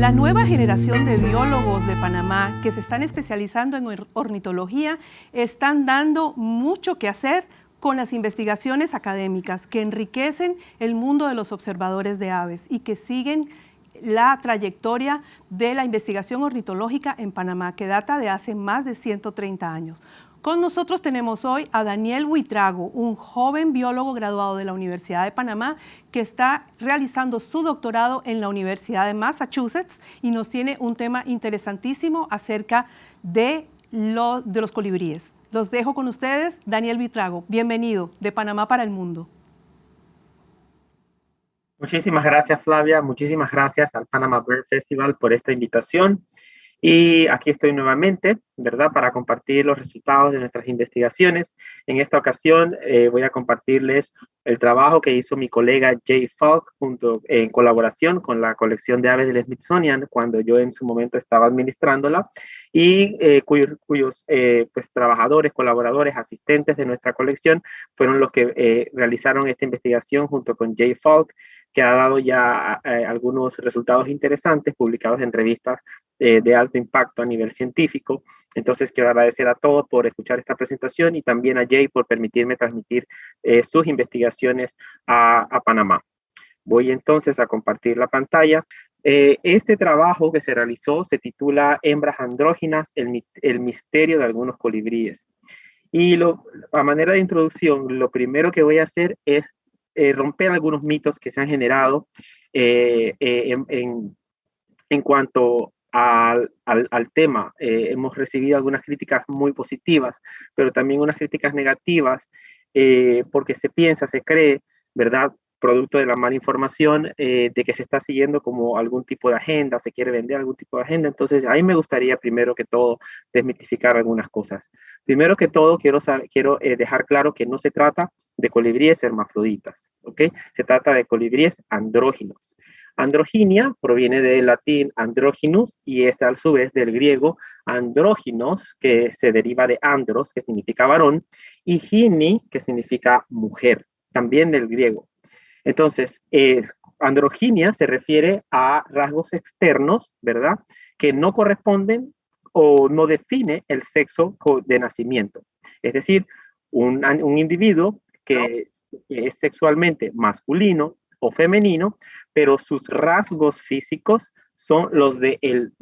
La nueva generación de biólogos de Panamá que se están especializando en ornitología están dando mucho que hacer con las investigaciones académicas que enriquecen el mundo de los observadores de aves y que siguen la trayectoria de la investigación ornitológica en Panamá, que data de hace más de 130 años. Con nosotros tenemos hoy a Daniel Buitrago, un joven biólogo graduado de la Universidad de Panamá que está realizando su doctorado en la Universidad de Massachusetts y nos tiene un tema interesantísimo acerca de los colibríes. Los dejo con ustedes, Daniel Buitrago. Bienvenido, de Panamá para el mundo. Muchísimas gracias, Flavia. Muchísimas gracias al Panama Bird Festival por esta invitación. Y aquí estoy nuevamente, ¿verdad?, para compartir los resultados de nuestras investigaciones. En esta ocasión voy a compartirles el trabajo que hizo mi colega Jay Falk en colaboración con la colección de aves del Smithsonian cuando yo en su momento estaba administrándola y cuyos pues, trabajadores, colaboradores, asistentes de nuestra colección fueron los que realizaron esta investigación junto con Jay Falk, que ha dado ya algunos resultados interesantes publicados en revistas de alto impacto a nivel científico. Entonces quiero agradecer a todos por escuchar esta presentación y también a Jay por permitirme transmitir sus investigaciones a Panamá. Voy entonces a compartir la pantalla. Este trabajo que se realizó se titula Hembras andróginas, el misterio de algunos colibríes. Y a manera de introducción, lo primero que voy a hacer es romper algunos mitos que se han generado en cuanto al tema. Hemos recibido algunas críticas muy positivas, pero también unas críticas negativas porque se piensa, se cree, ¿verdad?, producto de la mala información, de que se está siguiendo como algún tipo de agenda, se quiere vender algún tipo de agenda. Entonces, a mí me gustaría primero que todo desmitificar algunas cosas. Primero que todo, quiero dejar claro que no se trata de colibríes hermafroditas, ¿ok? Se trata de colibríes andróginos. Androginia proviene del latín androgynus y esta a su vez del griego andróginos, que se deriva de andros, que significa varón, y gini, que significa mujer, también del griego. Entonces, androginia se refiere a rasgos externos, ¿verdad?, que no corresponden o no define el sexo de nacimiento. Es decir, un individuo que es sexualmente masculino o femenino, pero sus rasgos físicos son los de el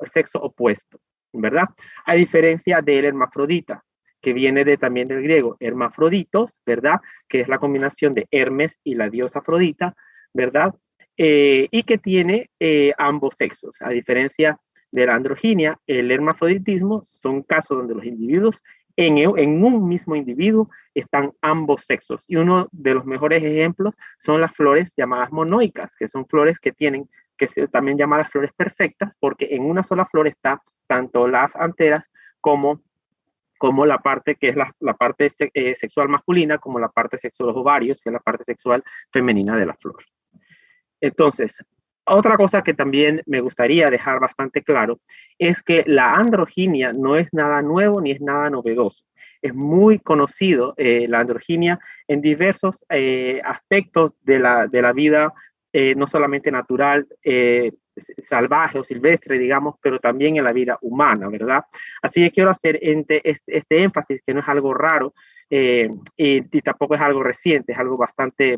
sexo opuesto, ¿verdad? A diferencia del hermafrodita, que viene también del griego hermafroditos, ¿verdad?, que es la combinación de Hermes y la diosa Afrodita, ¿verdad?, y que tiene ambos sexos. A diferencia de la androginia, el hermafroditismo son casos donde los individuos en un mismo individuo están ambos sexos. Y uno de los mejores ejemplos son las flores llamadas monoicas, que son flores que también llamadas flores perfectas, porque en una sola flor está tanto las anteras como la parte que es la parte sexual masculina, como la parte sexual de los ovarios, que es la parte sexual femenina de la flor. Entonces, otra cosa que también me gustaría dejar bastante claro es que la androginia no es nada nuevo ni es nada novedoso. Es muy conocido la androginia en diversos aspectos de la vida, no solamente natural, salvaje o silvestre, digamos, pero también en la vida humana, ¿verdad? Así que quiero hacer este énfasis, que no es algo raro y tampoco es algo reciente, es algo bastante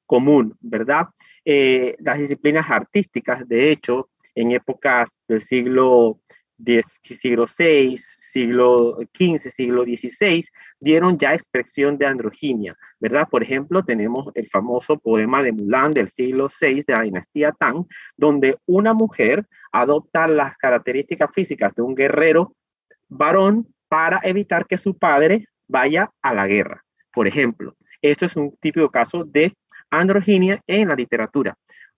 común, ¿verdad? Las disciplinas artísticas, de hecho, en épocas del siglo VI, siglo XV, siglo XVI, dieron ya expresión de androginia, ¿verdad? Por ejemplo, tenemos el famoso poema de Mulan del siglo VI de la dinastía Tang, donde una mujer adopta las características físicas de un guerrero varón para evitar que su padre vaya a la guerra. Por ejemplo, esto es un típico caso de androginia en la literatura.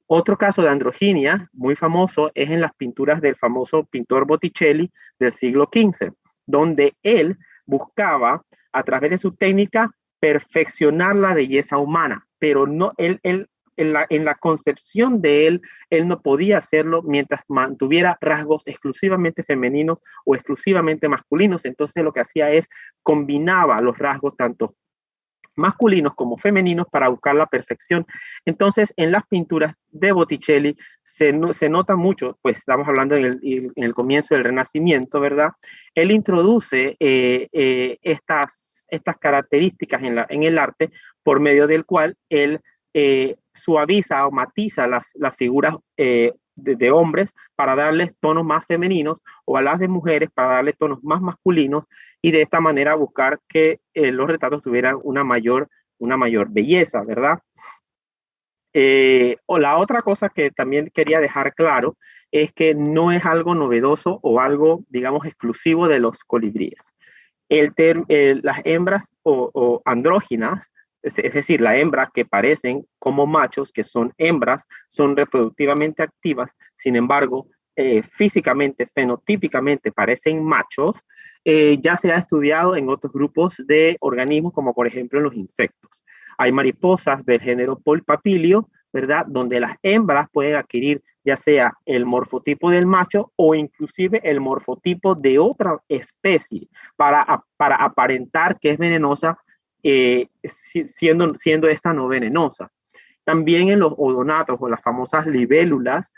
Otro caso de androginia muy famoso es en las pinturas del famoso pintor Botticelli del siglo XV, donde él buscaba, a través de su técnica, perfeccionar la belleza humana, pero no en la concepción de él no podía hacerlo mientras mantuviera rasgos exclusivamente femeninos o exclusivamente masculinos. Entonces lo que hacía es combinaba los rasgos tanto masculinos como femeninos para buscar la perfección. Entonces, en las pinturas de Botticelli se nota mucho, pues estamos hablando en el comienzo del Renacimiento, ¿verdad? Él introduce estas características en el arte por medio del cual él suaviza o matiza las figuras de hombres para darles tonos más femeninos, o a las de mujeres para darles tonos más masculinos, y de esta manera buscar que los retratos tuvieran una mayor belleza, ¿verdad? O la otra cosa que también quería dejar claro es que no es algo novedoso o algo, digamos, exclusivo de los colibríes. Las hembras o andróginas, es decir, las hembras que parecen como machos, que son hembras, son reproductivamente activas, sin embargo, físicamente, fenotípicamente parecen machos, ya se ha estudiado en otros grupos de organismos, como por ejemplo en los insectos. Hay mariposas del género Polpapilio, ¿verdad? Donde las hembras pueden adquirir ya sea el morfotipo del macho o inclusive el morfotipo de otra especie para aparentar que es venenosa, siendo esta no venenosa. También en los odonatos o las famosas libélulas,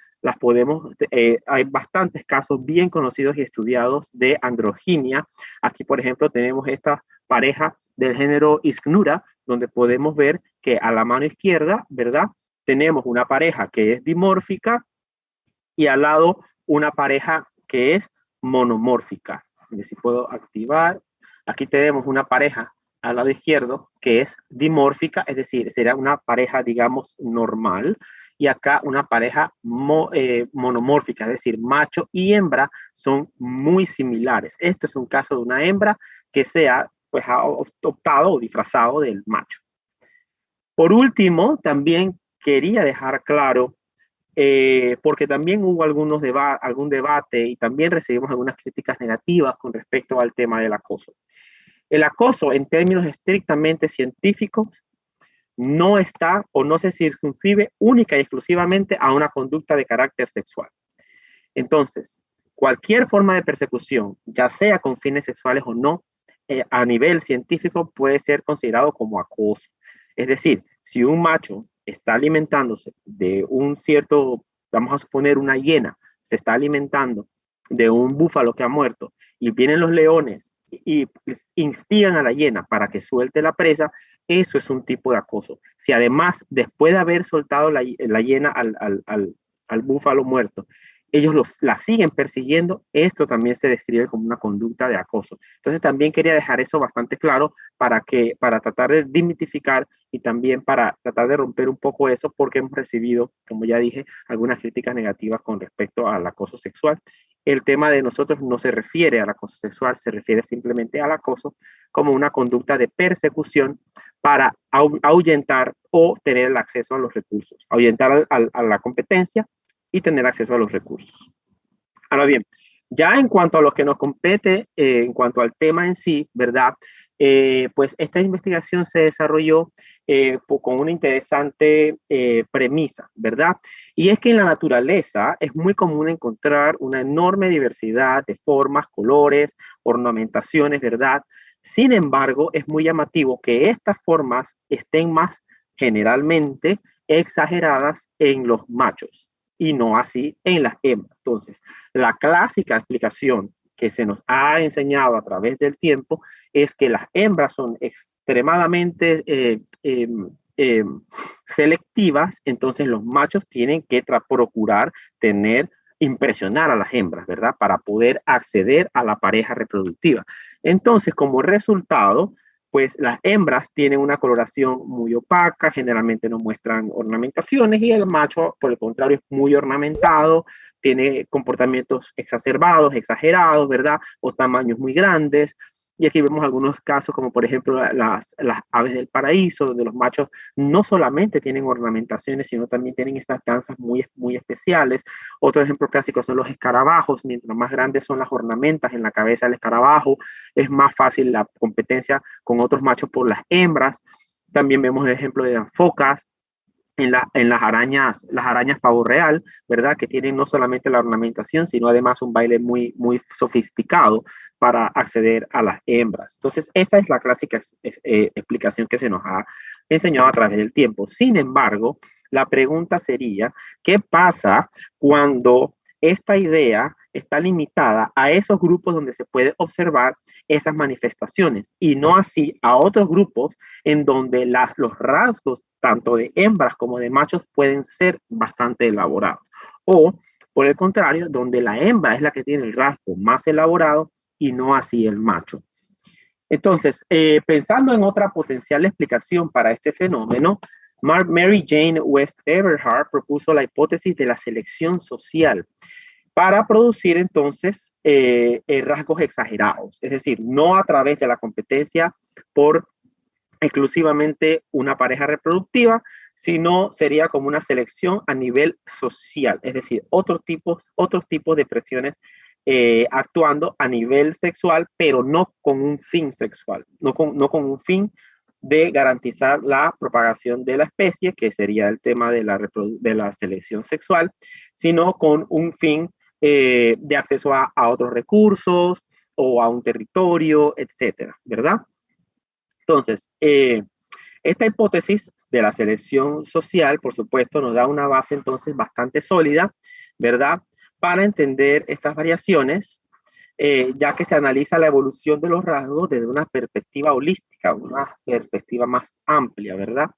hay bastantes casos bien conocidos y estudiados de androginia. Aquí, por ejemplo, tenemos esta pareja del género Ischnura, donde podemos ver que a la mano izquierda, ¿verdad? Tenemos una pareja que es dimórfica y al lado una pareja que es monomórfica. A ver si puedo activar. Aquí tenemos una pareja al lado izquierdo que es dimórfica, es decir, será una pareja, digamos, normal. Y acá una pareja monomórfica, es decir, macho y hembra son muy similares. Esto es un caso de una hembra que pues, ha optado o disfrazado del macho. Por último, también quería dejar claro, porque también hubo algún debate y también recibimos algunas críticas negativas con respecto al tema del acoso. El acoso, en términos estrictamente científicos, no está o no se circunscribe única y exclusivamente a una conducta de carácter sexual. Entonces, cualquier forma de persecución, ya sea con fines sexuales o no, a nivel científico puede ser considerado como acoso. Es decir, si un macho está alimentándose de un cierto, vamos a suponer una hiena, se está alimentando de un búfalo que ha muerto y vienen los leones y instigan a la hiena para que suelte la presa, eso es un tipo de acoso. Si además, después de haber soltado la hiena al búfalo muerto, ellos la siguen persiguiendo, esto también se describe como una conducta de acoso. Entonces también quería dejar eso bastante claro para tratar de desmitificar y también para tratar de romper un poco eso, porque hemos recibido, como ya dije, algunas críticas negativas con respecto al acoso sexual. El tema de nosotros no se refiere al acoso sexual, se refiere simplemente al acoso como una conducta de persecución para ahuyentar o tener el acceso a los recursos, ahuyentar a la competencia y tener acceso a los recursos. Ahora bien, ya en cuanto a lo que nos compete, en cuanto al tema en sí, ¿verdad? Pues esta investigación se desarrolló con una interesante premisa, ¿verdad? Y es que en la naturaleza es muy común encontrar una enorme diversidad de formas, colores, ornamentaciones, ¿verdad? Sin embargo, es muy llamativo que estas formas estén más generalmente exageradas en los machos y no así en las hembras. Entonces, la clásica explicación que se nos ha enseñado a través del tiempo es que las hembras son extremadamente selectivas, entonces los machos tienen que procurar impresionar a las hembras, ¿verdad? Para poder acceder a la pareja reproductiva. Entonces, como resultado, pues las hembras tienen una coloración muy opaca, generalmente no muestran ornamentaciones, y el macho, por el contrario, es muy ornamentado, tiene comportamientos exacerbados, exagerados, ¿verdad? O tamaños muy grandes. Y aquí vemos algunos casos, como por ejemplo las aves del paraíso, donde los machos no solamente tienen ornamentaciones, sino también tienen estas danzas muy, muy especiales. Otro ejemplo clásico son los escarabajos. Mientras más grandes son las ornamentas en la cabeza del escarabajo, es más fácil la competencia con otros machos por las hembras. También vemos el ejemplo de las focas, en las arañas pavo real, ¿verdad? Que tienen no solamente la ornamentación, sino además un baile muy, muy sofisticado para acceder a las hembras. Entonces, esa es la clásica explicación que se nos ha enseñado a través del tiempo. Sin embargo, la pregunta sería, ¿qué pasa cuando esta idea está limitada a esos grupos donde se puede observar esas manifestaciones y no así a otros grupos en donde los rasgos tanto de hembras como de machos pueden ser bastante elaborados? O, por el contrario, donde la hembra es la que tiene el rasgo más elaborado y no así el macho. Entonces, pensando en otra potencial explicación para este fenómeno, Mary Jane West Everhart propuso la hipótesis de la selección social para producir entonces rasgos exagerados, es decir, no a través de la competencia por exclusivamente una pareja reproductiva, sino sería como una selección a nivel social, es decir, otros tipos de presiones actuando a nivel sexual, pero no con un fin sexual, no con un fin de garantizar la propagación de la especie, que sería el tema de la selección sexual, sino con un fin de acceso a otros recursos o a un territorio, etcétera, ¿verdad? Entonces, esta hipótesis de la selección social, por supuesto, nos da una base entonces bastante sólida, ¿verdad? Para entender estas variaciones, ya que se analiza la evolución de los rasgos desde una perspectiva holística, una perspectiva más amplia, ¿verdad?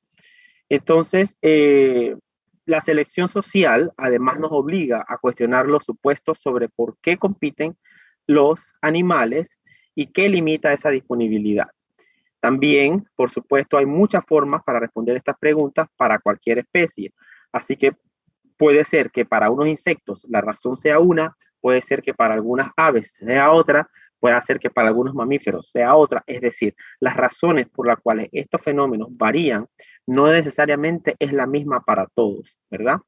Entonces, la selección social además nos obliga a cuestionar los supuestos sobre por qué compiten los animales y qué limita esa disponibilidad. También, por supuesto, hay muchas formas para responder estas preguntas para cualquier especie. Así que puede ser que para unos insectos la razón sea una, puede ser que para algunas aves sea otra, puede ser que para algunos mamíferos sea otra. Es decir, las razones por las cuales estos fenómenos varían no necesariamente es la misma para todos, ¿verdad?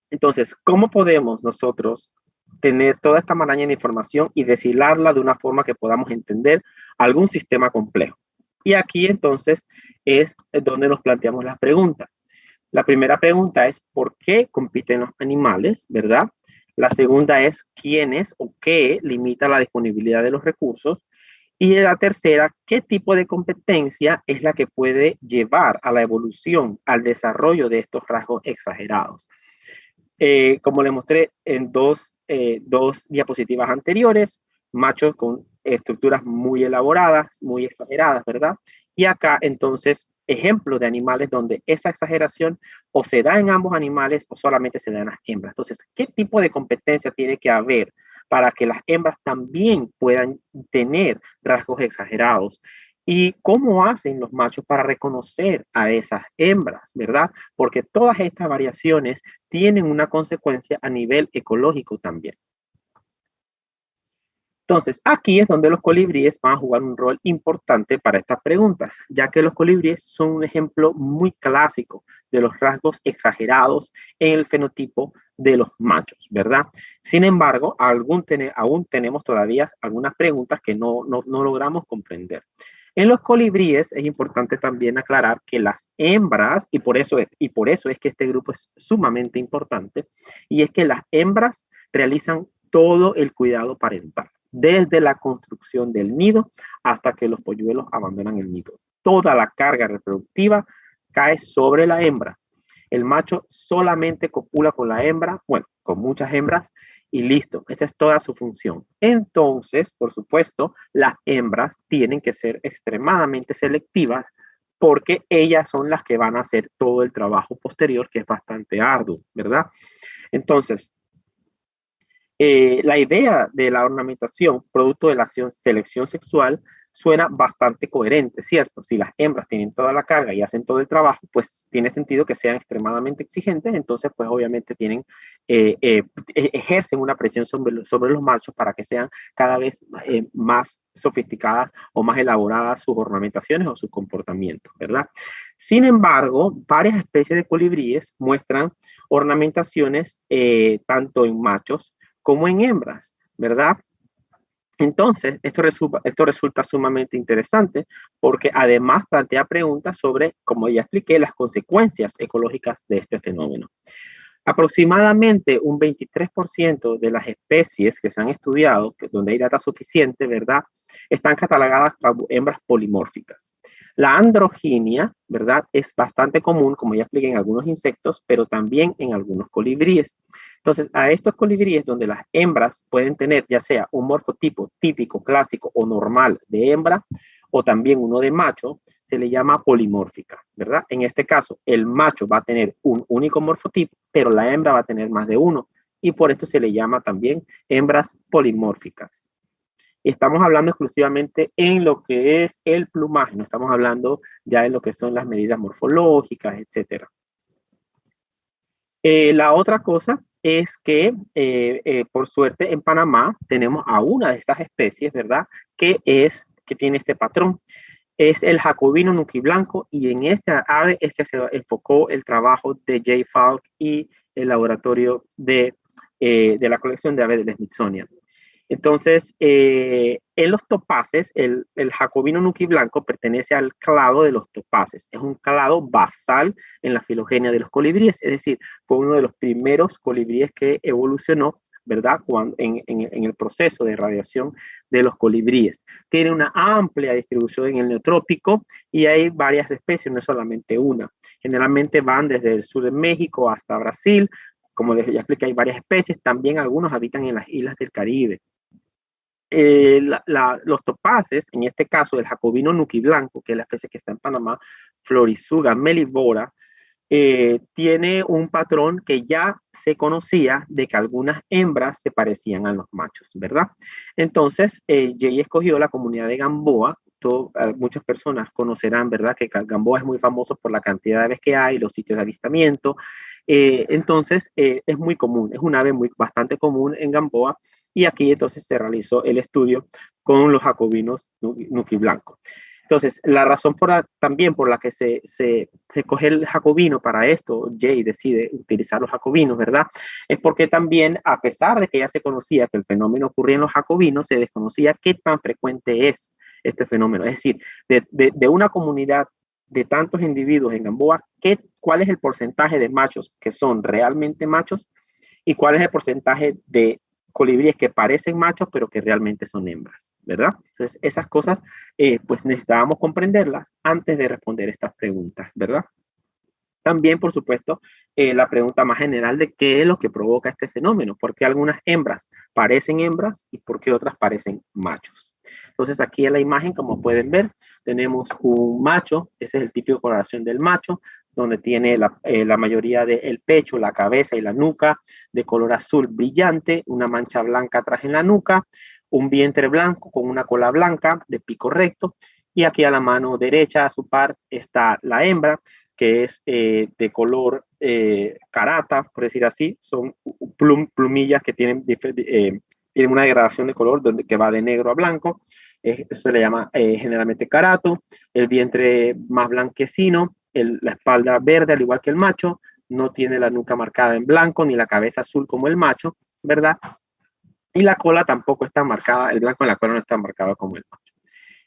Entonces, ¿cómo podemos nosotros tener toda esta maraña de información y deshilarla de una forma que podamos entender algún sistema complejo? Y aquí entonces es donde nos planteamos las preguntas. La primera pregunta es ¿por qué compiten los animales? ¿Verdad? La segunda es ¿quiénes o qué limita la disponibilidad de los recursos? Y la tercera, ¿qué tipo de competencia es la que puede llevar a la evolución, al desarrollo de estos rasgos exagerados? Como les mostré en dos diapositivas anteriores, machos con estructuras muy elaboradas, muy exageradas, ¿verdad? Y acá entonces ejemplos de animales donde esa exageración o se da en ambos animales o solamente se da en las hembras. Entonces, ¿qué tipo de competencia tiene que haber para que las hembras también puedan tener rasgos exagerados? ¿Y cómo hacen los machos para reconocer a esas hembras, verdad? Porque todas estas variaciones tienen una consecuencia a nivel ecológico también. Entonces, aquí es donde los colibríes van a jugar un rol importante para estas preguntas, ya que los colibríes son un ejemplo muy clásico de los rasgos exagerados en el fenotipo de los machos, ¿verdad? Sin embargo, aún tenemos todavía algunas preguntas que no logramos comprender. En los colibríes es importante también aclarar que las hembras, y por eso es que este grupo es sumamente importante, y es que las hembras realizan todo el cuidado parental, desde la construcción del nido hasta que los polluelos abandonan el nido. Toda la carga reproductiva cae sobre la hembra. El macho solamente copula con la hembra, bueno, con muchas hembras, y listo, esa es toda su función. Entonces, por supuesto, las hembras tienen que ser extremadamente selectivas porque ellas son las que van a hacer todo el trabajo posterior, que es bastante arduo, ¿verdad? Entonces, la idea de la ornamentación, producto de la selección sexual, suena bastante coherente, ¿cierto? Si las hembras tienen toda la carga y hacen todo el trabajo, pues tiene sentido que sean extremadamente exigentes, entonces pues obviamente ejercen una presión sobre los machos para que sean cada vez más sofisticadas o más elaboradas sus ornamentaciones o sus comportamientos, ¿verdad? Sin embargo, varias especies de colibríes muestran ornamentaciones tanto en machos como en hembras, ¿verdad? Entonces, esto resulta sumamente interesante porque además plantea preguntas sobre, como ya expliqué, las consecuencias ecológicas de este fenómeno. Aproximadamente un 23% de las especies que se han estudiado, donde hay data suficiente, ¿verdad?, están catalogadas como hembras polimórficas. La androginia, ¿verdad?, es bastante común, como ya expliqué, en algunos insectos, pero también en algunos colibríes. Entonces, a estos colibríes donde las hembras pueden tener ya sea un morfotipo típico, clásico o normal de hembra, o también uno de macho, se le llama polimórfica, ¿verdad? En este caso, el macho va a tener un único morfotipo, pero la hembra va a tener más de uno, y por esto se le llama también hembras polimórficas. Estamos hablando exclusivamente en lo que es el plumaje, no estamos hablando ya en lo que son las medidas morfológicas, etcétera. La otra cosa es que, por suerte, en Panamá tenemos a una de estas especies, ¿verdad?, que tiene este patrón. Es el jacobino nuquiblanco, y en esta ave es que se enfocó el trabajo de Jay Falk y el laboratorio de la colección de aves del Smithsonian. Entonces, en los topaces, el jacobino nuquiblanco pertenece al clado de los topaces. Es un clado basal en la filogenia de los colibríes, es decir, fue uno de los primeros colibríes que evolucionó, ¿verdad?, en el proceso de radiación de los colibríes. Tiene una amplia distribución en el neotrópico y hay varias especies, no es solamente una. Generalmente van desde el sur de México hasta Brasil. Como les ya expliqué, hay varias especies. También algunos habitan en las islas del Caribe. Los topaces, en este caso el jacobino nuquiblanco, que es la especie que está en Panamá, Florisuga mellifera, tiene un patrón que ya se conocía de que algunas hembras se parecían a los machos, ¿verdad? Entonces, Jay escogió la comunidad de Gamboa. Muchas personas conocerán, ¿verdad?, que Gamboa es muy famoso por la cantidad de aves que hay, los sitios de avistamiento. Entonces, es muy común, es un ave bastante común en Gamboa, y aquí entonces se realizó el estudio con los jacobinos nuquiblanco. Entonces, la razón también por la que se coge el jacobino para esto, Jay decide utilizar los jacobinos, ¿verdad?, es porque también, a pesar de que ya se conocía que el fenómeno ocurría en los jacobinos, se desconocía qué tan frecuente es este fenómeno. Es decir, de una comunidad de tantos individuos en Gamboa, ¿cuál es el porcentaje de machos que son realmente machos y cuál es el porcentaje de colibríes que parecen machos pero que realmente son hembras, ¿verdad? Entonces, esas cosas pues necesitábamos comprenderlas antes de responder estas preguntas, ¿verdad? También, por supuesto, la pregunta más general de qué es lo que provoca este fenómeno, por qué algunas hembras parecen hembras y por qué otras parecen machos. Entonces, aquí en la imagen, como pueden ver, tenemos un macho. Ese es el tipo de coloración del macho, donde tiene la mayoría del pecho, la cabeza y la nuca de color azul brillante, una mancha blanca atrás en la nuca, un vientre blanco con una cola blanca de pico recto, y aquí a la mano derecha, a su par, está la hembra, que es de color carata, por decir así. Son plumillas que tienen una degradación de color que va de negro a blanco. Eso se le llama generalmente carato. El vientre más blanquecino, la espalda verde, al igual que el macho. No tiene la nuca marcada en blanco ni la cabeza azul como el macho, ¿verdad? Y la cola tampoco está marcada, el blanco en la cola no está marcado como el macho.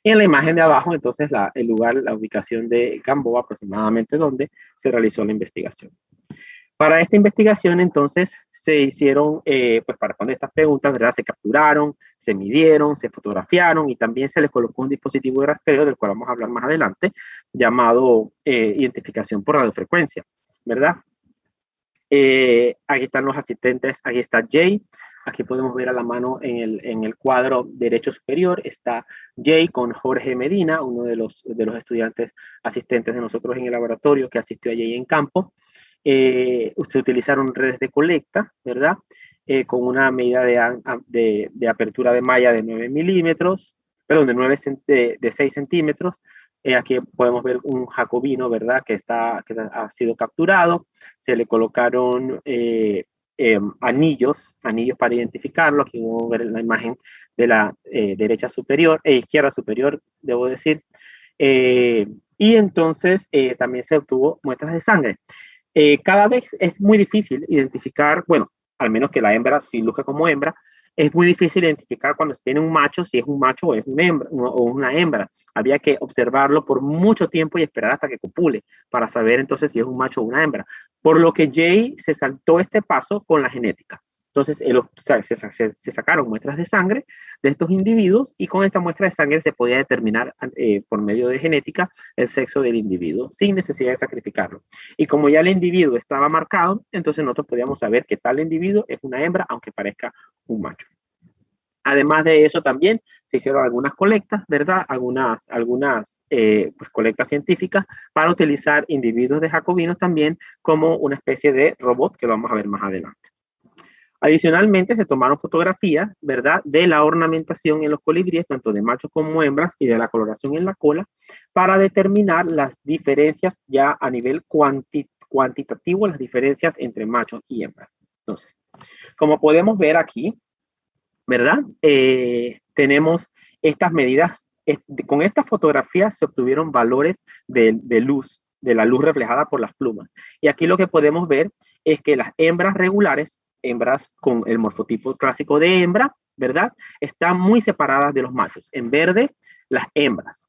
Y en la imagen de abajo, entonces, el lugar, la ubicación de Gamboa, aproximadamente donde se realizó la investigación. Para esta investigación, entonces, se hicieron, pues para responder estas preguntas, ¿verdad?, se capturaron, se midieron, se fotografiaron, y también se les colocó un dispositivo de rastreo, del cual vamos a hablar más adelante, llamado identificación por radiofrecuencia, ¿verdad? Aquí están los asistentes, aquí está Jay. Aquí podemos ver a la mano en el cuadro derecho superior, está Jay con Jorge Medina, uno de los estudiantes asistentes de nosotros en el laboratorio que asistió a Jay en campo. Se utilizaron redes de colecta, ¿verdad? Con una medida de apertura de malla de 9 milímetros, perdón, de 6 centímetros. Aquí podemos ver un jacobino, ¿verdad?, que ha sido capturado. Se le colocaron anillos para identificarlo. Aquí podemos ver la imagen de la izquierda superior, debo decir. Y entonces también se obtuvo muestras de sangre. Cada vez es muy difícil identificar, bueno, al menos que la hembra sí luzca como hembra, es muy difícil identificar cuando se tiene un macho si es un macho o es una hembra. Había que observarlo por mucho tiempo y esperar hasta que copule para saber entonces si es un macho o una hembra. Por lo que Jay se saltó este paso con la genética. Entonces, se sacaron muestras de sangre de estos individuos y con esta muestra de sangre se podía determinar por medio de genética el sexo del individuo sin necesidad de sacrificarlo. Y como ya el individuo estaba marcado, entonces nosotros podíamos saber que tal individuo es una hembra, aunque parezca un macho. Además de eso también se hicieron algunas colectas, ¿verdad? Algunas pues, colectas científicas para utilizar individuos de jacobinos también como una especie de robot que lo vamos a ver más adelante. Adicionalmente, se tomaron fotografías, ¿verdad?, de la ornamentación en los colibríes, tanto de machos como hembras, y de la coloración en la cola, para determinar las diferencias ya a nivel cuantitativo, las diferencias entre machos y hembras. Entonces, como podemos ver aquí, ¿verdad? Tenemos estas medidas. Con estas fotografías se obtuvieron valores de luz, de la luz reflejada por las plumas. Y aquí lo que podemos ver es que las hembras regulares, hembras con el morfotipo clásico de hembra, ¿verdad?, están muy separadas de los machos. En verde, las hembras.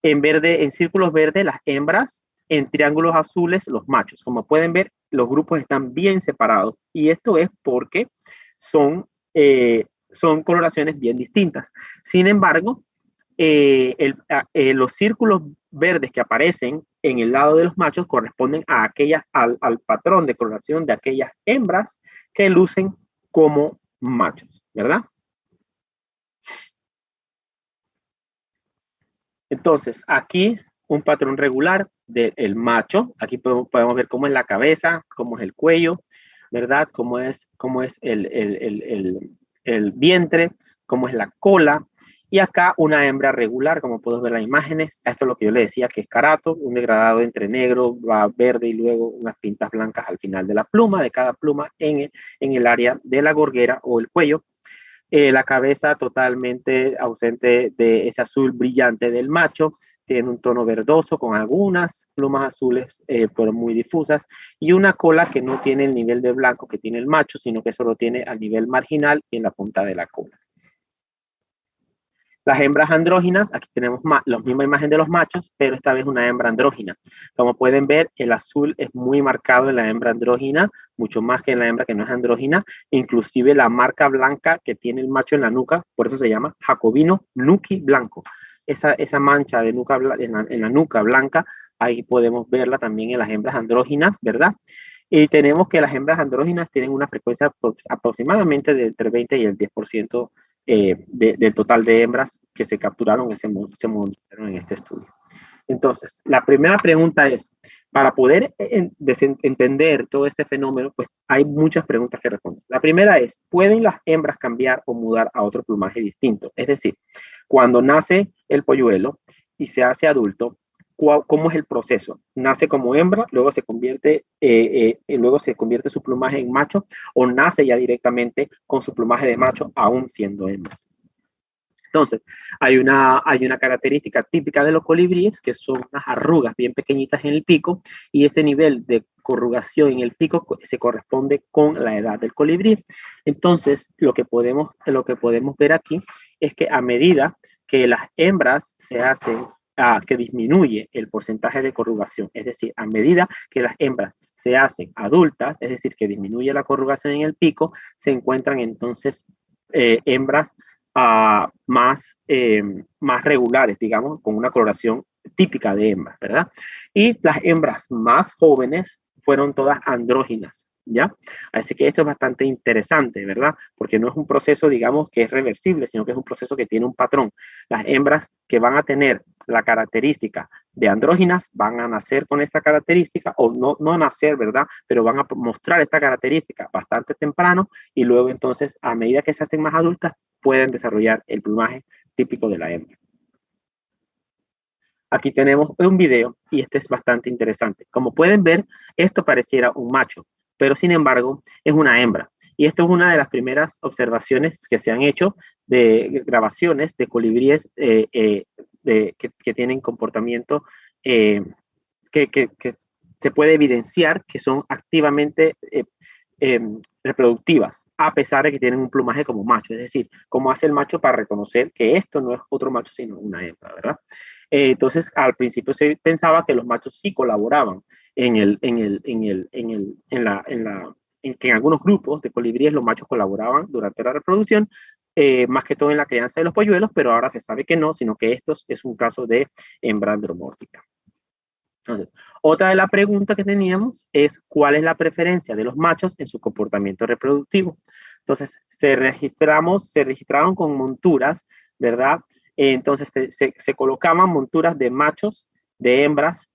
En verde, en círculos verdes, las hembras. En triángulos azules, los machos. Como pueden ver, los grupos están bien separados. Y esto es porque son coloraciones bien distintas. Sin embargo, los círculos verdes que aparecen en el lado de los machos corresponden a al patrón de coloración de aquellas hembras que lucen como machos, ¿verdad? Entonces, aquí un patrón regular del macho. Aquí podemos ver cómo es la cabeza, cómo es el cuello, ¿verdad? Cómo es el vientre, cómo es la cola. Y acá una hembra regular, como puedes ver en las imágenes. Esto es lo que yo le decía, que es carato, un degradado entre negro, va verde y luego unas pintas blancas al final de la pluma, de cada pluma en el área de la gorguera o el cuello. La cabeza totalmente ausente de ese azul brillante del macho, tiene un tono verdoso con algunas plumas azules, pero muy difusas, y una cola que no tiene el nivel de blanco que tiene el macho, sino que solo tiene al nivel marginal y en la punta de la cola. Las hembras andróginas, aquí tenemos la misma imagen de los machos, pero esta vez una hembra andrógina. Como pueden ver, el azul es muy marcado en la hembra andrógina, mucho más que en la hembra que no es andrógina. Inclusive la marca blanca que tiene el macho en la nuca, por eso se llama jacobino nuki blanco. Esa mancha de nuca en la nuca blanca, ahí podemos verla también en las hembras andróginas, ¿verdad? Y tenemos que las hembras andróginas tienen una frecuencia aproximadamente de entre 20 y el 10% del total de hembras que se capturaron, se monitorearon en este estudio. Entonces, la primera pregunta es, para poder entender todo este fenómeno, pues hay muchas preguntas que responder. La primera es, ¿pueden las hembras cambiar o mudar a otro plumaje distinto? Es decir, cuando nace el polluelo y se hace adulto, ¿cómo es el proceso? Nace como hembra, luego se convierte su plumaje en macho, o nace ya directamente con su plumaje de macho, aún siendo hembra. Entonces, hay una característica típica de los colibríes, que son unas arrugas bien pequeñitas en el pico, y este nivel de corrugación en el pico se corresponde con la edad del colibrí. Entonces, lo que podemos ver aquí es que a medida que las hembras se hacen, que disminuye el porcentaje de corrugación, es decir, a medida que las hembras se hacen adultas, es decir, que disminuye la corrugación en el pico, se encuentran entonces hembras más regulares, digamos, con una coloración típica de hembras, ¿verdad? Y las hembras más jóvenes fueron todas andróginas, ¿ya? Así que esto es bastante interesante, ¿verdad? Porque no es un proceso, digamos, que es reversible, sino que es un proceso que tiene un patrón. Las hembras que van a tener la característica de andróginas van a nacer con esta característica, o no nacer, ¿verdad? Pero van a mostrar esta característica bastante temprano, y luego entonces, a medida que se hacen más adultas, pueden desarrollar el plumaje típico de la hembra. Aquí tenemos un video y este es bastante interesante. Como pueden ver, esto pareciera un macho, pero sin embargo es una hembra. Y esto es una de las primeras observaciones que se han hecho de grabaciones de colibríes que tienen comportamiento que se puede evidenciar que son activamente reproductivas, a pesar de que tienen un plumaje como macho. Es decir, cómo hace el macho para reconocer que esto no es otro macho, sino una hembra, ¿verdad? Entonces, al principio se pensaba que los machos sí colaboraban que en algunos grupos de colibríes los machos colaboraban durante la reproducción, más que todo en la crianza de los polluelos, pero ahora se sabe que no, sino que esto es un caso de hembra andromórfica. Entonces, otra de las preguntas que teníamos es cuál es la preferencia de los machos en su comportamiento reproductivo. Entonces, se registraron con monturas, ¿verdad? Entonces, se colocaban monturas de machos, de hembras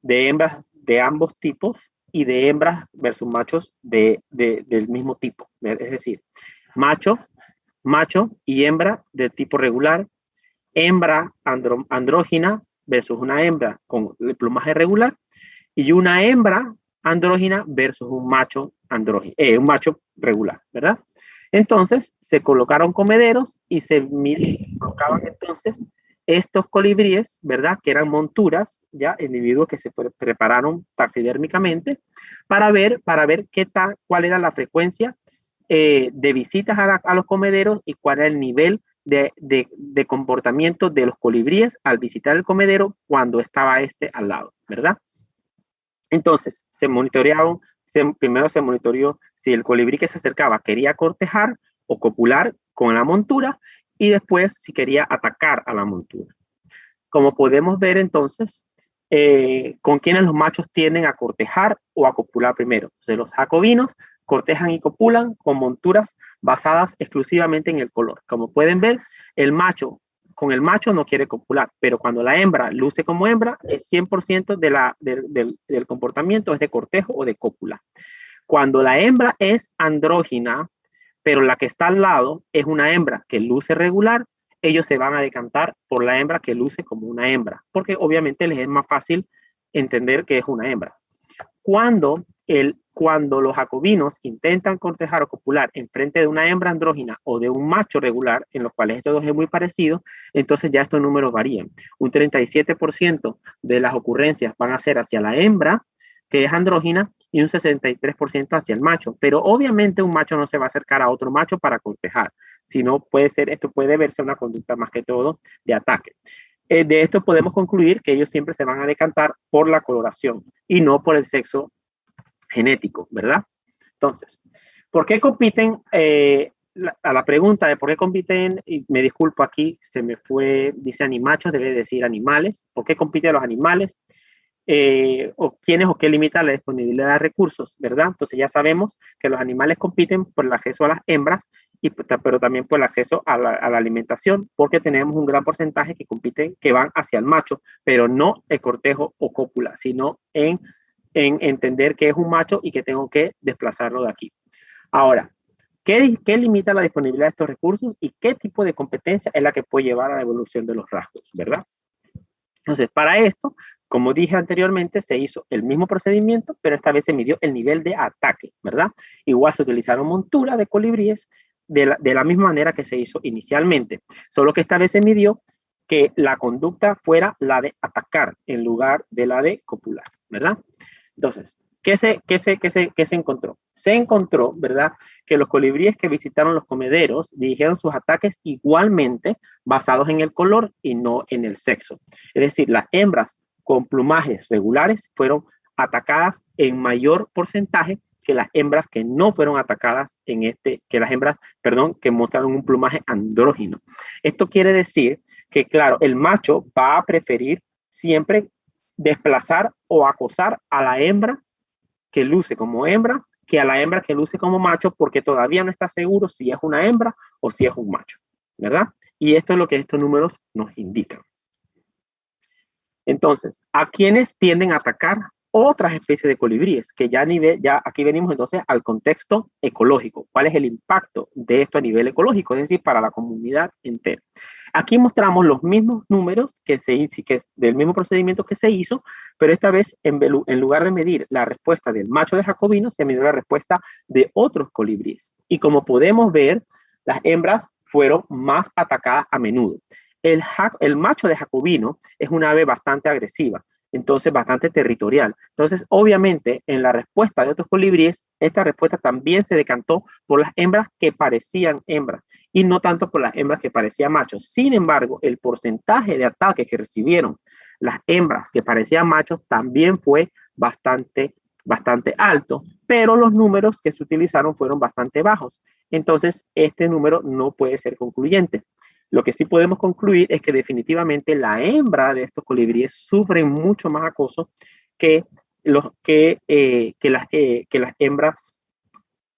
de ambos tipos y de hembras versus machos del mismo tipo. Es decir, macho y hembra de tipo regular, hembra andrógina versus una hembra con el plumaje regular y una hembra andrógina versus un macho regular, ¿verdad? Entonces se colocaron comederos y se colocaban entonces estos colibríes, ¿verdad? Que eran monturas, ya individuos que se prepararon taxidérmicamente para ver cuál era la frecuencia de visitas a los comederos y cuál era el nivel de comportamiento de los colibríes al visitar el comedero cuando estaba al lado, ¿verdad? Entonces, primero se monitoreó si el colibrí que se acercaba quería cortejar o copular con la montura y después si quería atacar a la montura. Como podemos ver entonces, con quienes los machos tienden a cortejar o a copular primero. Entonces, los jacobinos cortejan y copulan con monturas basadas exclusivamente en el color. Como pueden ver, con el macho no quiere copular, pero cuando la hembra luce como hembra, el 100% del comportamiento es de cortejo o de cópula. Cuando la hembra es andrógina, pero la que está al lado es una hembra que luce regular, ellos se van a decantar por la hembra que luce como una hembra, porque obviamente les es más fácil entender que es una hembra. Cuando los jacobinos intentan cortejar o copular en frente de una hembra andrógina o de un macho regular, en los cuales estos dos es muy parecido, entonces ya estos números varían. Un 37% de las ocurrencias van a ser hacia la hembra, que es andrógina, y un 63% hacia el macho. Pero obviamente un macho no se va a acercar a otro macho para cortejar, sino esto puede verse una conducta más que todo de ataque. De esto podemos concluir que ellos siempre se van a decantar por la coloración y no por el sexo genético, ¿verdad? Entonces, ¿por qué compiten? A la pregunta de por qué compiten, y me disculpo aquí, se me fue, dice animachos, debe decir animales. ¿Por qué compiten los animales? O quiénes o qué limita la disponibilidad de recursos, ¿verdad? Entonces ya sabemos que los animales compiten por el acceso a las hembras, pero también por el acceso a la alimentación, porque tenemos un gran porcentaje que compiten, que van hacia el macho, pero no el cortejo o cópula, sino en entender que es un macho y que tengo que desplazarlo de aquí. Ahora, ¿qué limita la disponibilidad de estos recursos y qué tipo de competencia es la que puede llevar a la evolución de los rasgos, ¿verdad? Entonces, para esto, como dije anteriormente, se hizo el mismo procedimiento, pero esta vez se midió el nivel de ataque, ¿verdad? Igual se utilizaron monturas de colibríes de la misma manera que se hizo inicialmente, solo que esta vez se midió que la conducta fuera la de atacar en lugar de la de copular, ¿verdad? Entonces, ¿qué se encontró? Se encontró, ¿verdad?, que los colibríes que visitaron los comederos dirigieron sus ataques igualmente basados en el color y no en el sexo. Es decir, las hembras con plumajes regulares fueron atacadas en mayor porcentaje que las hembras que no fueron atacadas que mostraron un plumaje andrógino. Esto quiere decir que, claro, el macho va a preferir siempre desplazar o acosar a la hembra que luce como hembra que a la hembra que luce como macho, porque todavía no está seguro si es una hembra o si es un macho, ¿verdad? Y esto es lo que estos números nos indican. Entonces, ¿a quiénes tienden a atacar? Otras especies de colibríes, que ya aquí venimos entonces al contexto ecológico. ¿Cuál es el impacto de esto a nivel ecológico? Es decir, para la comunidad entera. Aquí mostramos los mismos números que del mismo procedimiento que se hizo, pero esta vez en lugar de medir la respuesta del macho de jacobino, se midió la respuesta de otros colibríes. Y como podemos ver, las hembras fueron más atacadas a menudo. El macho de jacobino es una ave bastante agresiva. entonces bastante territorial. Entonces, obviamente, en la respuesta de otros colibríes, esta respuesta también se decantó por las hembras que parecían hembras y no tanto por las hembras que parecían machos. Sin embargo, el porcentaje de ataques que recibieron las hembras que parecían machos también fue bastante alto, pero los números que se utilizaron fueron bastante bajos. Entonces, este número no puede ser concluyente. Lo que sí podemos concluir es que definitivamente la hembra de estos colibríes sufren mucho más acoso que las hembras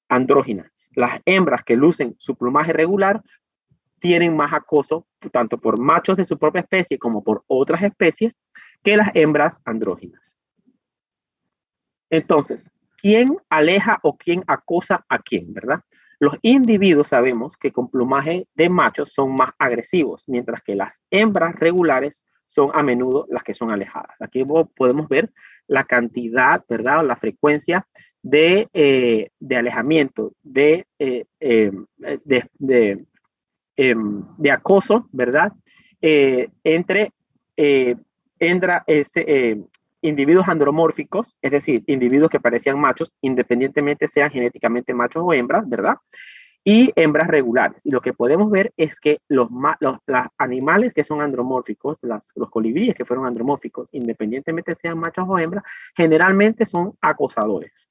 andróginas. Las hembras que lucen su plumaje regular tienen más acoso, tanto por machos de su propia especie como por otras especies, que las hembras andróginas. Entonces, ¿quién aleja o quién acosa a quién, verdad? Los individuos sabemos que con plumaje de machos son más agresivos, mientras que las hembras regulares son a menudo las que son alejadas. Aquí podemos ver la cantidad, ¿verdad? La frecuencia de alejamiento, de acoso, ¿verdad? Entre individuos andromórficos, es decir, individuos que parecían machos, independientemente sean genéticamente machos o hembras, ¿verdad? Y hembras regulares. Y lo que podemos ver es que los animales que son andromórficos, los colibríes que fueron andromórficos, independientemente sean machos o hembras, generalmente son acosadores.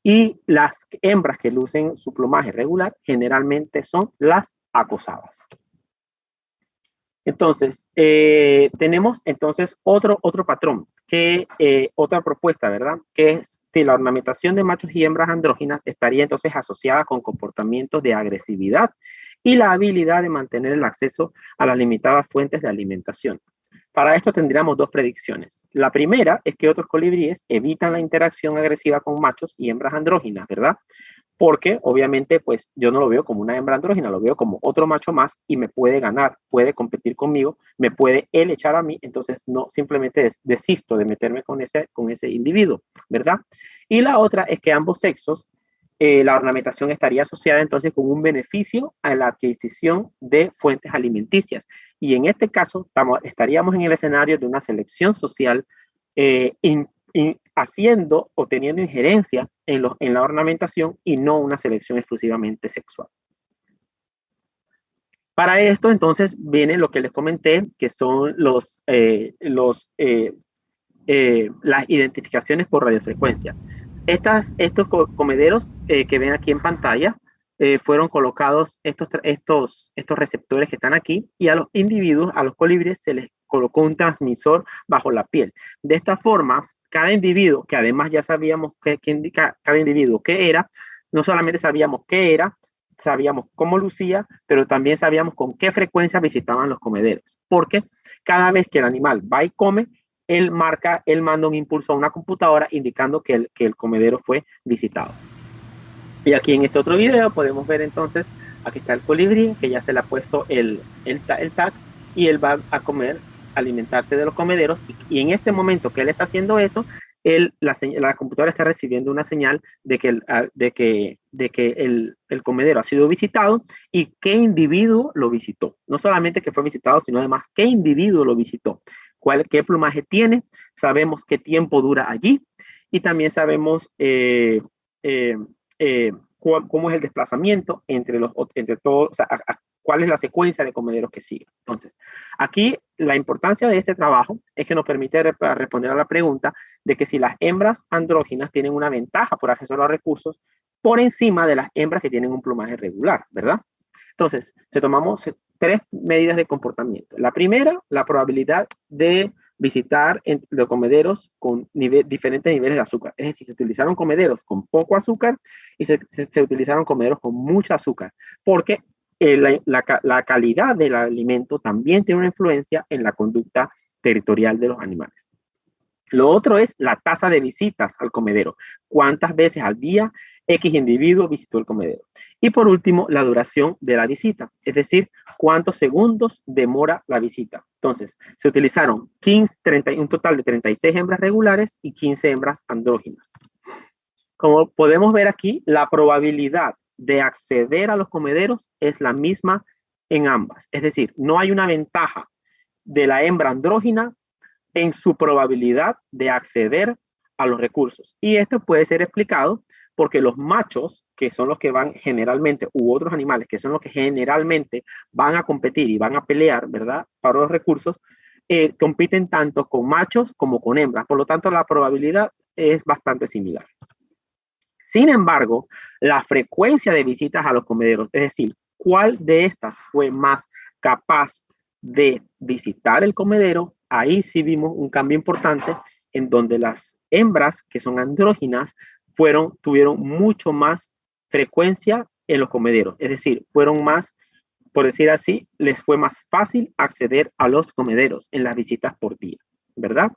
Y las hembras que lucen su plumaje regular generalmente son las acosadas. Entonces, tenemos entonces otro patrón, otra propuesta, ¿verdad? Que es si la ornamentación de machos y hembras andróginas estaría entonces asociada con comportamientos de agresividad y la habilidad de mantener el acceso a las limitadas fuentes de alimentación. Para esto tendríamos dos predicciones. La primera es que otros colibríes evitan la interacción agresiva con machos y hembras andróginas, ¿verdad? Porque obviamente pues yo no lo veo como una hembra andrógina, lo veo como otro macho más y me puede ganar, puede competir conmigo, me puede él echar a mí, entonces no simplemente desisto de meterme con ese individuo, ¿verdad? Y la otra es que ambos sexos, la ornamentación estaría asociada entonces con un beneficio a la adquisición de fuentes alimenticias. Y en este caso estaríamos en el escenario de una selección social haciendo o teniendo injerencia en la ornamentación y no una selección exclusivamente sexual. Para esto, entonces, viene lo que les comenté, que son las identificaciones por radiofrecuencia. Estos comederos que ven aquí en pantalla fueron colocados estos receptores que están aquí y a los individuos, a los colibríes, se les colocó un transmisor bajo la piel. De esta forma, cada individuo, que además ya sabíamos qué indica cada individuo qué era, no solamente sabíamos qué era, sabíamos cómo lucía, pero también sabíamos con qué frecuencia visitaban los comederos. Porque cada vez que el animal va y come, él manda un impulso a una computadora indicando que el comedero fue visitado. Y aquí en este otro video podemos ver entonces, aquí está el colibrí, que ya se le ha puesto el tag, y él va a comer, alimentarse de los comederos, y en este momento que él está haciendo eso, la computadora está recibiendo una señal de que el comedero ha sido visitado y qué individuo lo visitó. No solamente que fue visitado, sino además qué individuo lo visitó, qué plumaje tiene, sabemos qué tiempo dura allí y también sabemos cómo es el desplazamiento entre todos, o sea, cuál es la secuencia de comederos que sigue. Entonces, aquí la importancia de este trabajo es que nos permite responder a la pregunta de que si las hembras andróginas tienen una ventaja por acceso a los recursos por encima de las hembras que tienen un plumaje regular, ¿verdad? Entonces, tomamos 3 medidas de comportamiento. La primera, la probabilidad de visitar los comederos con diferentes niveles de azúcar. Es decir, se utilizaron comederos con poco azúcar y se utilizaron comederos con mucho azúcar, porque la calidad del alimento también tiene una influencia en la conducta territorial de los animales. Lo otro es la tasa de visitas al comedero. ¿Cuántas veces al día X individuo visitó el comedero? Y por último, la duración de la visita, es decir, cuántos segundos demora la visita. Entonces, se utilizaron un total de 36 hembras regulares y 15 hembras andróginas. Como podemos ver aquí, la probabilidad de acceder a los comederos es la misma en ambas. Es decir, no hay una ventaja de la hembra andrógina en su probabilidad de acceder a los recursos. Y esto puede ser explicado porque los machos, que son los que van generalmente, u otros animales, que son los que generalmente van a competir y van a pelear, ¿verdad?, para los recursos, compiten tanto con machos como con hembras. Por lo tanto, la probabilidad es bastante similar. Sin embargo, la frecuencia de visitas a los comederos, es decir, cuál de estas fue más capaz de visitar el comedero, ahí sí vimos un cambio importante en donde las hembras, que son andróginas, tuvieron mucho más frecuencia en los comederos, es decir, fueron más, por decir así, les fue más fácil acceder a los comederos en las visitas por día, ¿verdad?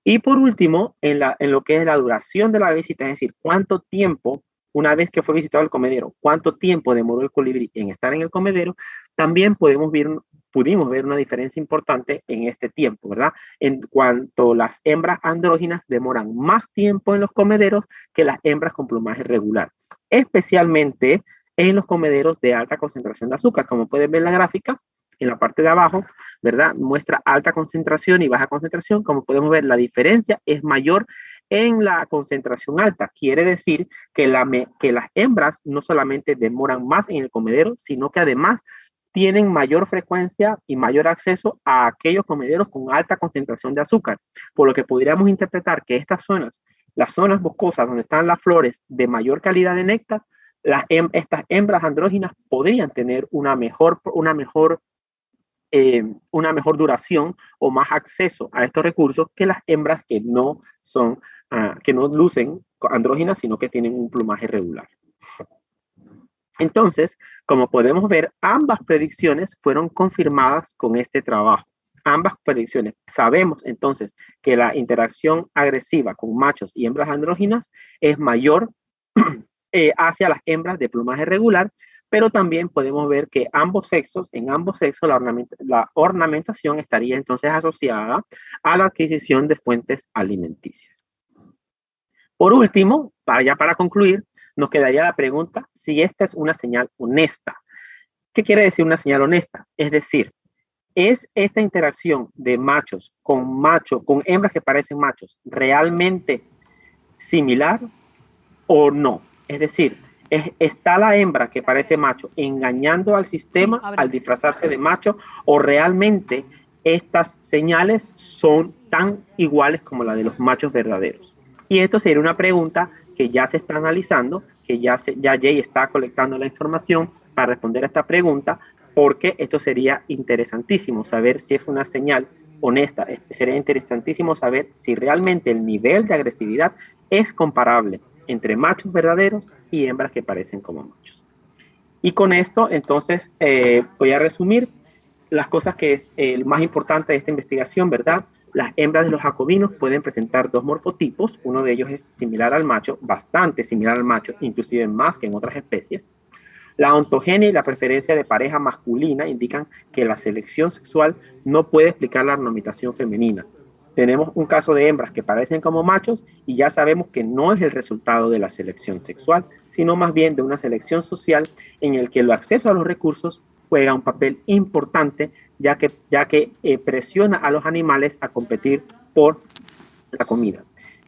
Y por último, en lo que es la duración de la visita, es decir, cuánto tiempo, una vez que fue visitado el comedero, cuánto tiempo demoró el colibrí en estar en el comedero, también pudimos ver una diferencia importante en este tiempo, ¿verdad? En cuanto las hembras andróginas demoran más tiempo en los comederos que las hembras con plumaje regular, especialmente en los comederos de alta concentración de azúcar. Como pueden ver en la gráfica, en la parte de abajo, ¿verdad? Muestra alta concentración y baja concentración. Como podemos ver, la diferencia es mayor en la concentración alta. Quiere decir que las hembras no solamente demoran más en el comedero, sino que además tienen mayor frecuencia y mayor acceso a aquellos comederos con alta concentración de azúcar. Por lo que podríamos interpretar que estas zonas, las zonas boscosas donde están las flores de mayor calidad de néctar, estas hembras andróginas podrían tener una mejor duración o más acceso a estos recursos que las hembras que no lucen andróginas, sino que tienen un plumaje regular. Entonces, como podemos ver, ambas predicciones fueron confirmadas con este trabajo. Ambas predicciones. Sabemos entonces que la interacción agresiva con machos y hembras andróginas es mayor hacia las hembras de plumaje regular, pero también podemos ver que en ambos sexos la ornamentación estaría entonces asociada a la adquisición de fuentes alimenticias. Por último, para concluir, nos quedaría la pregunta si esta es una señal honesta. ¿Qué quiere decir una señal honesta? Es decir, ¿es esta interacción de machos con hembras que parecen machos realmente similar o no? Es decir, ¿está la hembra que parece macho engañando al sistema al disfrazarse de macho o realmente estas señales son tan iguales como la de los machos verdaderos? Y esto sería una pregunta que ya se está analizando, que ya Jay está colectando la información para responder a esta pregunta, porque esto sería interesantísimo saber si es una señal honesta. Sería interesantísimo saber si realmente el nivel de agresividad es comparable entre machos verdaderos y hembras que parecen como machos. Y con esto, entonces, voy a resumir las cosas que es el más importante de esta investigación, ¿verdad? Las hembras de los jacobinos pueden presentar dos morfotipos. Uno de ellos es similar al macho, bastante similar al macho, inclusive más que en otras especies. La ontogenia y la preferencia de pareja masculina indican que la selección sexual no puede explicar la ornamentación femenina. Tenemos un caso de hembras que parecen como machos y ya sabemos que no es el resultado de la selección sexual, sino más bien de una selección social en el que el acceso a los recursos juega un papel importante, ya que presiona a los animales a competir por la comida.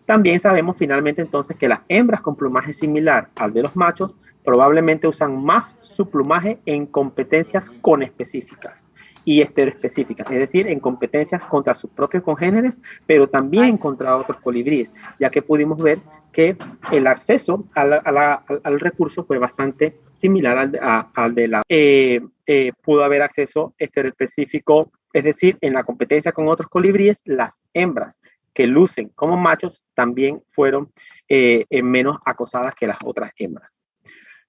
También sabemos finalmente entonces que las hembras con plumaje similar al de los machos probablemente usan más su plumaje en competencias conespecíficas y estereoespecíficas, es decir, en competencias contra sus propios congéneres, pero también contra otros colibríes, ya que pudimos ver que el acceso al recurso fue bastante similar al de la... pudo haber acceso estereoespecífico, es decir, en la competencia con otros colibríes, las hembras que lucen como machos también fueron menos acosadas que las otras hembras.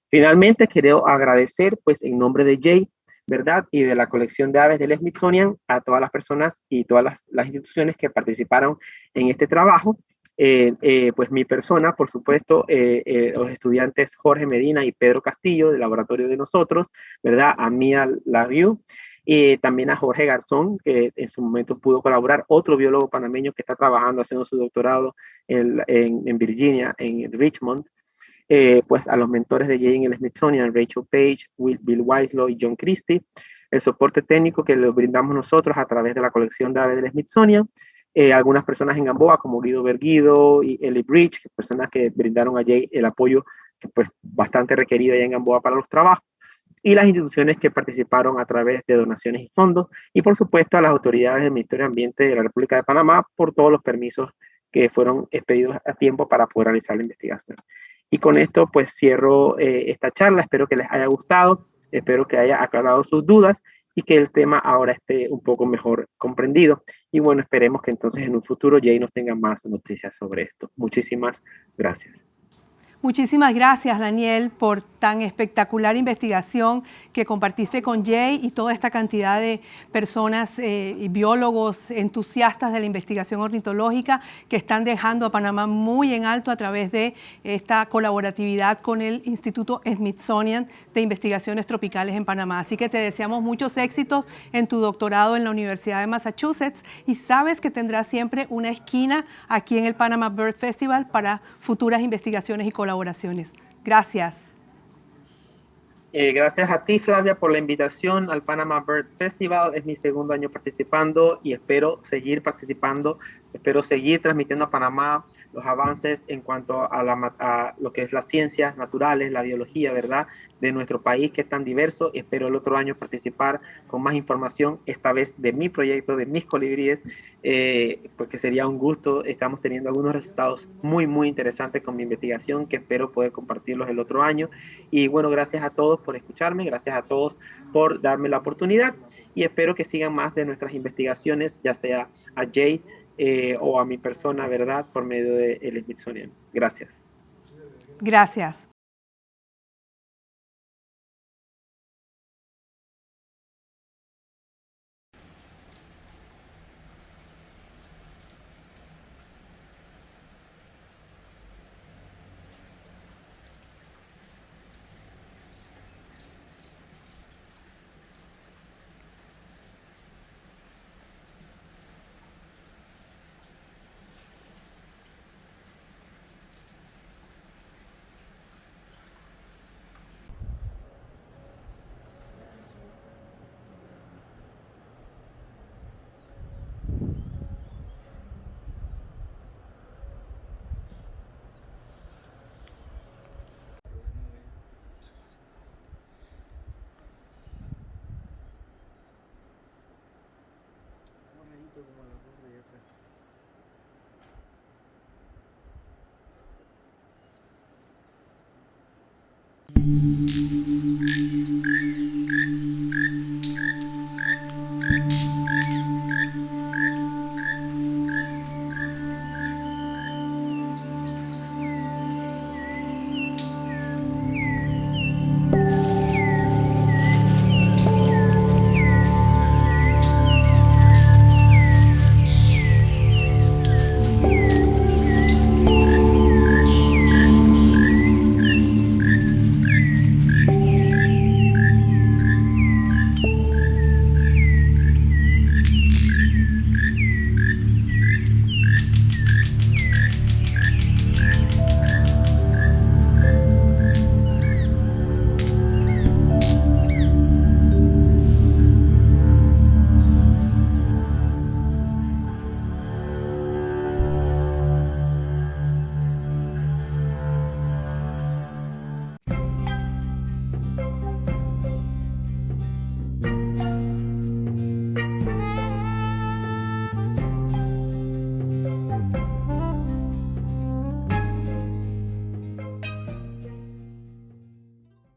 Finalmente, quiero agradecer, pues, en nombre de Jay, ¿verdad? Y de la colección de aves del Smithsonian a todas las personas y todas las instituciones que participaron en este trabajo. Pues mi persona, por supuesto, los estudiantes Jorge Medina y Pedro Castillo del laboratorio de nosotros, ¿verdad? A Mía Lariu y también a Jorge Garzón, que en su momento pudo colaborar, otro biólogo panameño que está trabajando, haciendo su doctorado en Virginia, en Richmond. Pues a los mentores de Jay en el Smithsonian, Rachel Page, Bill Wieslow y John Christie, el soporte técnico que le brindamos nosotros a través de la colección de aves del Smithsonian, algunas personas en Gamboa, como Guido Berguido y Eli Bridge, que personas que brindaron a Jay el apoyo que pues bastante requerido allá en Gamboa para los trabajos, y las instituciones que participaron a través de donaciones y fondos, y por supuesto a las autoridades del Ministerio de Ambiente de la República de Panamá por todos los permisos que fueron expedidos a tiempo para poder realizar la investigación. Y con esto pues cierro esta charla, espero que les haya gustado, espero que haya aclarado sus dudas y que el tema ahora esté un poco mejor comprendido. Y bueno, esperemos que entonces en un futuro Jay nos tenga más noticias sobre esto. Muchísimas gracias. Muchísimas gracias, Daniel, por tan espectacular investigación que compartiste con Jay y toda esta cantidad de personas y biólogos entusiastas de la investigación ornitológica que están dejando a Panamá muy en alto a través de esta colaboratividad con el Instituto Smithsonian de Investigaciones Tropicales en Panamá. Así que te deseamos muchos éxitos en tu doctorado en la Universidad de Massachusetts y sabes que tendrás siempre una esquina aquí en el Panama Bird Festival para futuras investigaciones y colaboraciones. Gracias. Gracias a ti, Flavia, por la invitación al Panama Bird Festival. Es mi segundo año participando y espero seguir participando. Espero seguir transmitiendo a Panamá los avances en cuanto a lo que es las ciencias naturales, la biología, ¿verdad?, de nuestro país que es tan diverso. Espero el otro año participar con más información, esta vez de mi proyecto, de mis colibríes, porque sería un gusto. Estamos teniendo algunos resultados muy, muy interesantes con mi investigación que espero poder compartirlos el otro año. Y bueno, gracias a todos por escucharme, gracias a todos por darme la oportunidad y espero que sigan más de nuestras investigaciones, ya sea a Jay o a mi persona, ¿verdad?, por medio del Smithsonian. Gracias. Gracias. Como la